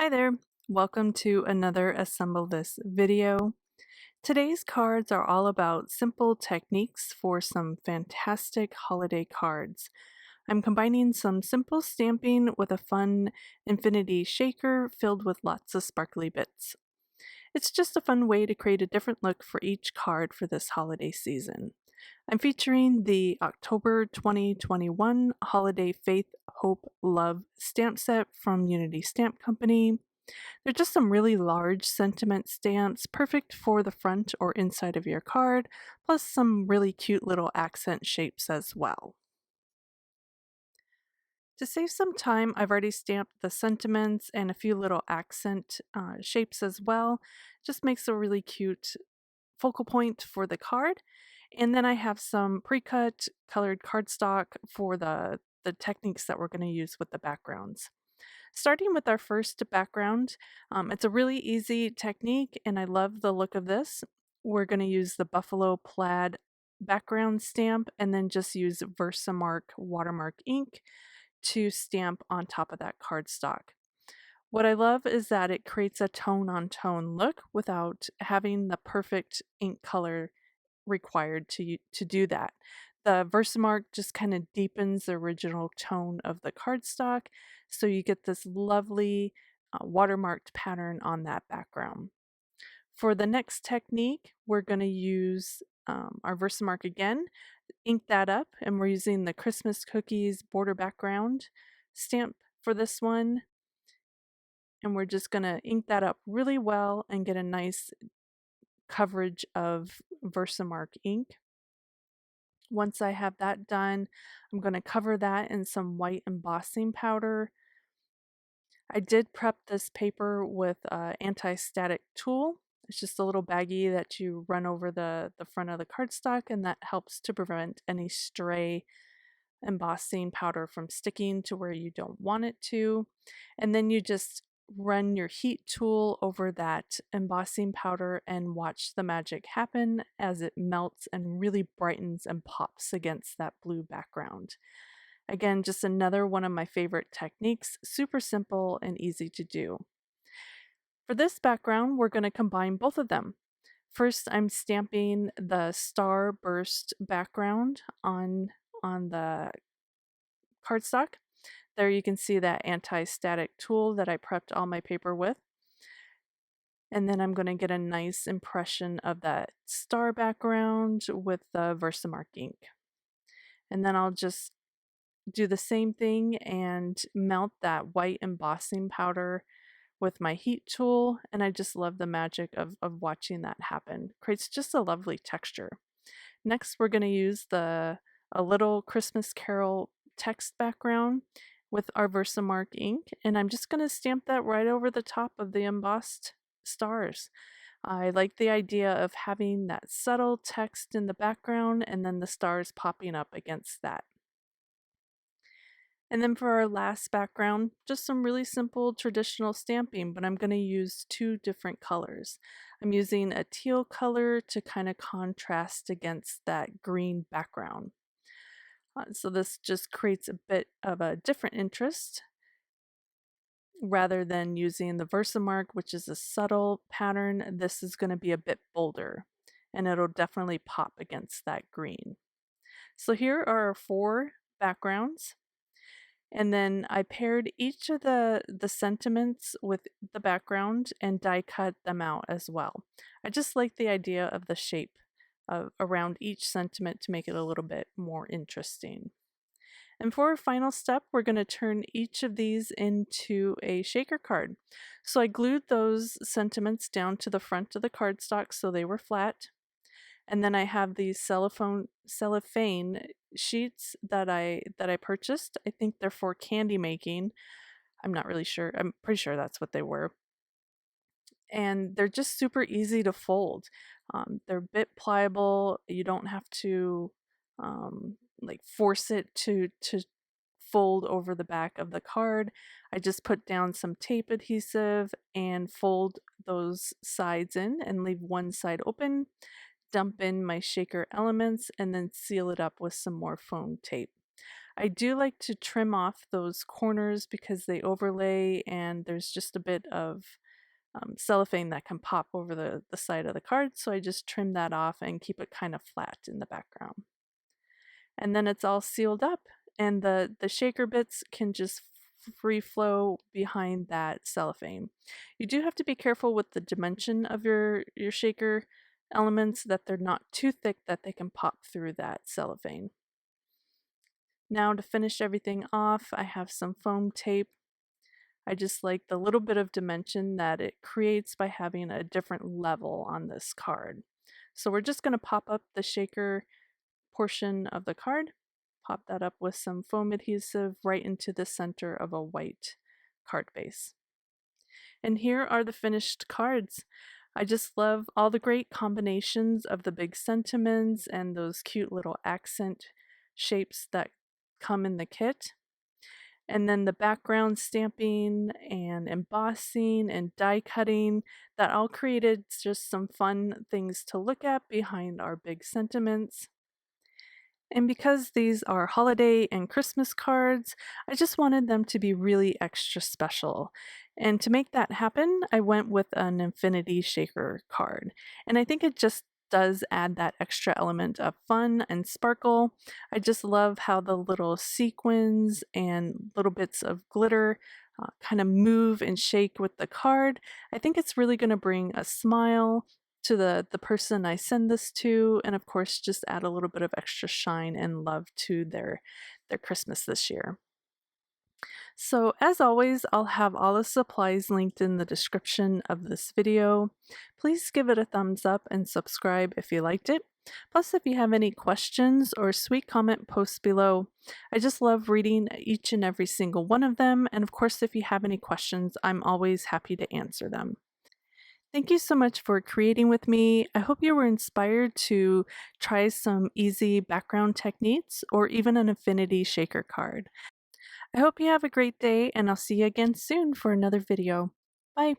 Hi there, welcome to another Assemble This video. Today's cards are all about simple techniques for some fantastic holiday cards. I'm combining some simple stamping with a fun infinity shaker filled with lots of sparkly bits. It's just a fun way to create a different look for each card for this holiday season. I'm featuring the October 2021 Holiday Faith, Hope, Love stamp set from Unity Stamp Company. They're just some really large sentiment stamps, perfect for the front or inside of your card, plus some really cute little accent shapes as well. To save some time, I've already stamped the sentiments and a few little accent shapes as well. Just makes a really cute focal point for the card. And then I have some pre-cut colored cardstock for the techniques that we're going to use with the backgrounds. Starting with our first background, it's a really easy technique and I love the look of this. We're going to use the Buffalo Plaid background stamp and then just use Versamark watermark ink to stamp on top of that cardstock. What I love is that it creates a tone on tone look without having the perfect ink color required to do that. The Versamark just kind of deepens the original tone of the cardstock, so you get this lovely watermarked pattern on that background. For the next technique, we're going to use our Versamark again, ink that up, and we're using the Christmas cookies border background stamp for this one. And we're just going to ink that up really well and get a nice coverage of Versamark ink. Once I have that done, I'm going to cover that in some white embossing powder. I did prep this paper with an anti-static tool. It's just a little baggie that you run over the front of the cardstock, and that helps to prevent any stray embossing powder from sticking to where you don't want it to. And then you just run your heat tool over that embossing powder and watch the magic happen as it melts and really brightens and pops against that blue background. Again, just another one of my favorite techniques, super simple and easy to do. For this background, we're going to combine both of them. First, I'm stamping the starburst background on the cardstock. There you can see that anti-static tool that I prepped all my paper with. And then I'm going to get a nice impression of that star background with the Versamark ink. And then I'll just do the same thing and melt that white embossing powder with my heat tool. And I just love the magic of watching that happen. Creates just a lovely texture. Next, we're going to use a little Christmas Carol text background with our Versamark ink, and I'm just going to stamp that right over the top of the embossed stars. I like the idea of having that subtle text in the background and then the stars popping up against that. And then for our last background, just some really simple traditional stamping, but I'm going to use two different colors. I'm using a teal color to kind of contrast against that green background. So this just creates a bit of a different interest rather than using the Versamark, which is a subtle pattern. This is going to be a bit bolder and it'll definitely pop against that green. So here are our 4 backgrounds. And then I paired each of the sentiments with the background and die cut them out as well. I just like the idea of the shape around each sentiment to make it a little bit more interesting. And for our final step, we're going to turn each of these into a shaker card. So I glued those sentiments down to the front of the cardstock so they were flat. And then I have these cellophane sheets that I purchased. I think they're for candy making. I'm not really sure. I'm pretty sure that's what they were. And they're just super easy to fold. They're a bit pliable. You don't have to like force it to fold over the back of the card. I just put down some tape adhesive and fold those sides in and leave one side open, dump in my shaker elements, and then seal it up with some more foam tape. I do like to trim off those corners because they overlay and there's just a bit of cellophane that can pop over the side of the card, so I just trim that off and keep it kind of flat in the background. And then it's all sealed up, and the shaker bits can just free flow behind that cellophane. You do have to be careful with the dimension of your shaker elements, that they're not too thick that they can pop through that cellophane. Now to finish everything off, I have some foam tape. I just like the little bit of dimension that it creates by having a different level on this card. So we're just going to pop up the shaker portion of the card, pop that up with some foam adhesive right into the center of a white card base. And here are the finished cards. I just love all the great combinations of the big sentiments and those cute little accent shapes that come in the kit. And then the background stamping and embossing and die cutting, that all created just some fun things to look at behind our big sentiments. And because these are holiday and Christmas cards, I just wanted them to be really extra special. And to make that happen, I went with an infinity shaker card. And I think it just does add that extra element of fun and sparkle. I just love how the little sequins and little bits of glitter kind of move and shake with the card. I think it's really going to bring a smile to the person I send this to, and of course just add a little bit of extra shine and love to their Christmas this year. So as always, I'll have all the supplies linked in the description of this video. Please give it a thumbs up and subscribe if you liked it. Plus, if you have any questions or sweet comment, post below. I just love reading each and every single one of them, and of course if you have any questions, I'm always happy to answer them. Thank you so much for creating with me. I hope you were inspired to try some easy background techniques or even an infinity shaker card. I hope you have a great day, and I'll see you again soon for another video. Bye.